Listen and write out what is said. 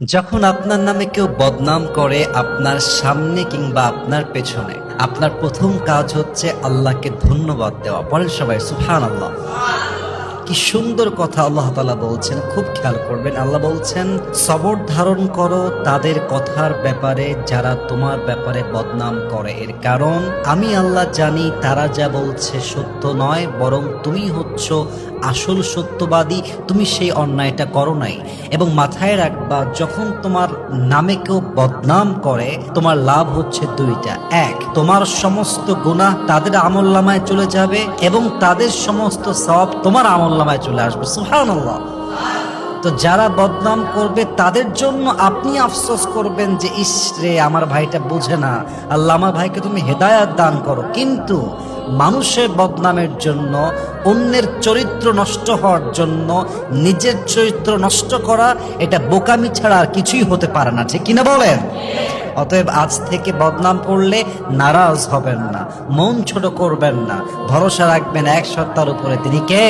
যখন আপনার নামে কেউ বদনাম করে আপনার সামনে কিংবা আপনার পেছনে, আপনার প্রথম কাজ হচ্ছে আল্লাহকে ধন্যবাদ দেওয়া। পড়েন সবাই সুবহানাল্লাহ। কি সুন্দর কথা আল্লাহ তাআলা বলছেন, খুব খেয়াল করবেন। আল্লাহ বলছেন, সবর ধারণ করো তাদের কথার ব্যাপারে যারা তোমার ব্যাপারে বদনাম করে। এর কারণ আমি আল্লাহ জানি তারা যা বলছে সত্য নয়, বরং তুমি হচ্ছ আসল সত্যবাদী। তুমি সেই অন্যায়টা করো নাই। এবং মাথায় রাখবা, যখন তোমার নামে কেউ বদনাম করে তোমার লাভ হচ্ছে দুইটা। এক, তোমার সমস্ত গুনাহ তাদের আমলনামায় চলে যাবে এবং তাদের সমস্ত সওয়াব তোমার আমলনামায় চলে আসবে। সুবহানাল্লাহ। তো যারা বদনাম করবে তাদের জন্য আপনি আফসোস করবেন যে ইস রে, আমার ভাইটা বুঝে না, আল্লাহ আমার ভাইকে তুমি হেদায়াত দান করো। কিন্তু মানুষের বদনামের জন্য, অন্যের চরিত্র নষ্ট হওয়ার জন্য নিজের চরিত্র নষ্ট করা, এটা বোকামি ছাড়া আর কিছুই হতে পারে না। ঠিক কিনা বলেন? অতএব আজ থেকে বদনাম করলে নারাজ হবেন না, মন ছোট করবেন না, ভরসা রাখবেন এক সত্তার উপরে। তিনি কে?